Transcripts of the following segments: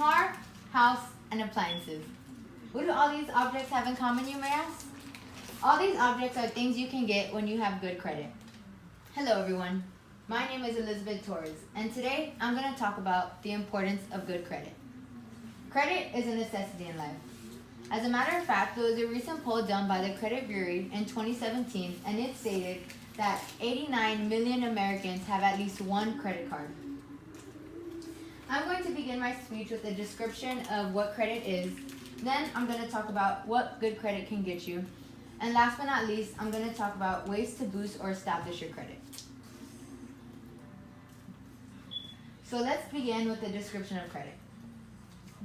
car, house, and appliances. What do all these objects have in common, you may ask? All these objects are things you can get when you have good credit. Hello everyone, my name is Elizabeth Torres, and today I'm going to talk about the importance of good credit. Credit is a necessity in life. As a matter of fact, there was a recent poll done by the Credit Bureau in 2017, and it stated that 89 million Americans have at least one credit card. I'm going to begin my speech with a description of what credit is. Then I'm going to talk about what good credit can get you. And last but not least, I'm going to talk about ways to boost or establish your credit. So let's begin with the description of credit.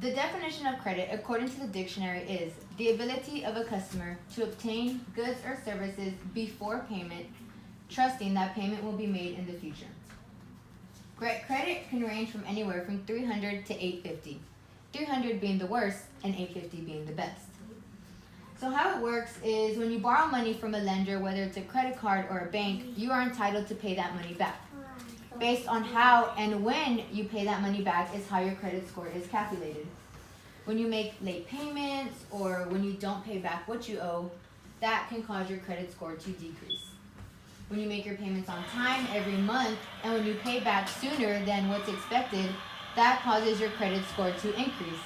The definition of credit, according to the dictionary, is the ability of a customer to obtain goods or services before payment, trusting that payment will be made in the future. Credit can range from anywhere from 300 to 850, 300 being the worst and 850 being the best. So how it works is when you borrow money from a lender, whether it's a credit card or a bank, you are entitled to pay that money back. Based on how and when you pay that money back is how your credit score is calculated. When you make late payments or when you don't pay back what you owe, that can cause your credit score to decrease. When you make your payments on time every month and when you pay back sooner than what's expected, that causes your credit score to increase.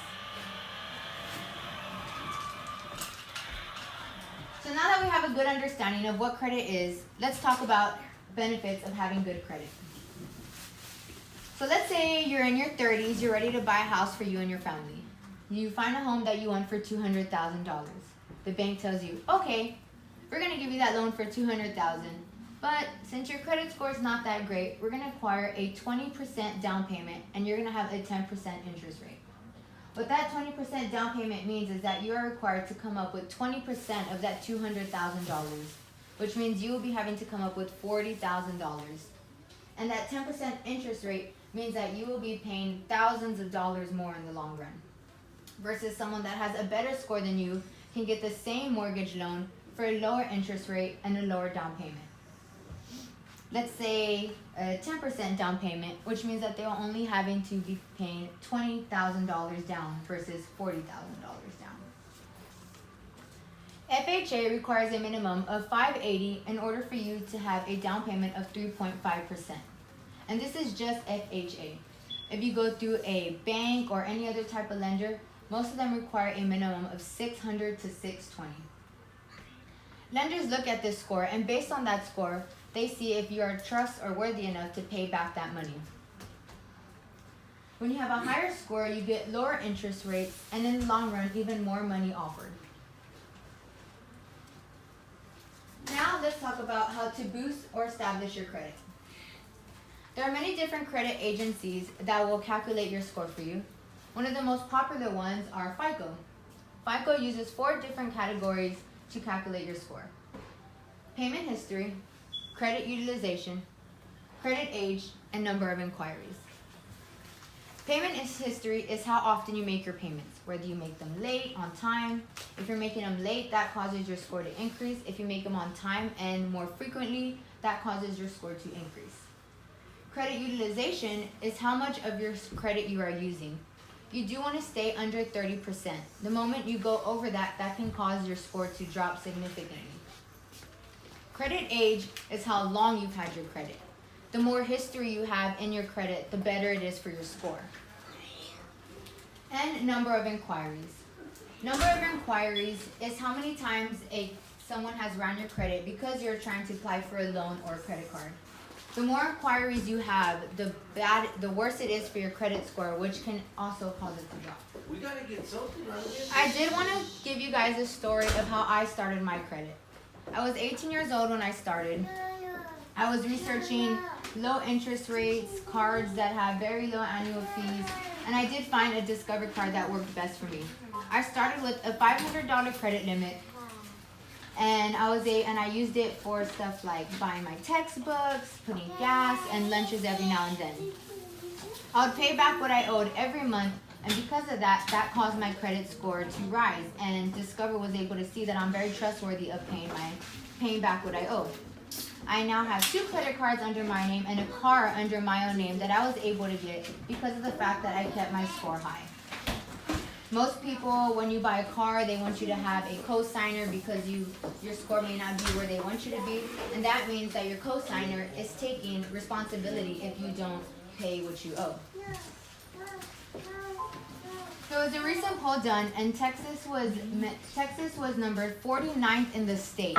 So now that we have a good understanding of what credit is, let's talk about benefits of having good credit. So let's say you're in your 30s, you're ready to buy a house for you and your family. You find a home that you want for $200,000. The bank tells you, okay, we're going to give you that loan for $200,000, but since your credit score is not that great, we're going to require a 20% down payment and you're going to have a 10% interest rate. What that 20% down payment means is that you are required to come up with 20% of that $200,000, which means you will be having to come up with $40,000. And that 10% interest rate means that you will be paying thousands of dollars more in the long run. Versus someone that has a better score than you can get the same mortgage loan for a lower interest rate and a lower down payment. Let's say a 10% down payment, which means that they're only having to be paying $20,000 down versus $40,000 down. FHA requires a minimum of $580 in order for you to have a down payment of 3.5%. And this is just FHA. If you go through a bank or any other type of lender, most of them require a minimum of $600 to $620. Lenders look at this score, and based on that score, they see if you are trust or worthy enough to pay back that money. When you have a higher score, you get lower interest rates, and in the long run, even more money offered. Now let's talk about how to boost or establish your credit. There are many different credit agencies that will calculate your score for you. One of the most popular ones are FICO. FICO uses 4 different categories to calculate your score: payment history, credit utilization, credit age, and number of inquiries. Payment history is how often you make your payments, whether you make them late, on time. If you're making them late, that causes your score to increase. If you make them on time and more frequently, that causes your score to increase. Credit utilization is how much of your credit you are using. You do want to stay under 30%. The moment you go over that, that can cause your score to drop significantly. Credit age is how long you've had your credit. The more history you have in your credit, the better it is for your score. And number of inquiries. Number of inquiries is how many times someone has run your credit because you're trying to apply for a loan or a credit card. The more inquiries you have, the worse it is for your credit score, which can also cause it to drop. We gotta get something out of this. I did want to give you guys a story of how I started my credit. I was 18 years old when I started. I was researching low interest rates, cards that have very low annual fees, and I did find a Discover card that worked best for me. I started with a $500 credit limit, and I used it for stuff like buying my textbooks, putting gas, and lunches every now and then. I would pay back what I owed every month, and because of that, that caused my credit score to rise, and Discover was able to see that I'm very trustworthy of paying back what I owe. I now have 2 credit cards under my name and a car under my own name that I was able to get because of the fact that I kept my score high. Most people, when you buy a car, they want you to have a co-signer because your score may not be where they want you to be, and that means that your co-signer is taking responsibility if you don't pay what you owe. So it was a recent poll done, and Texas was numbered 49th in the state.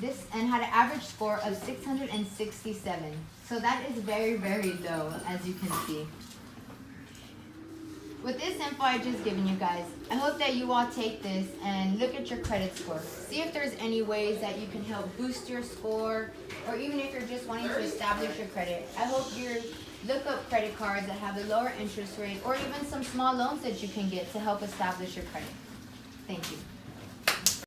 This and had an average score of 667. So that is very, very low, as you can see. With this info I just given you guys, I hope that you all take this and look at your credit score. See if there's any ways that you can help boost your score, or even if you're just wanting to establish your credit. I hope you look up credit cards that have a lower interest rate, or even some small loans that you can get to help establish your credit. Thank you.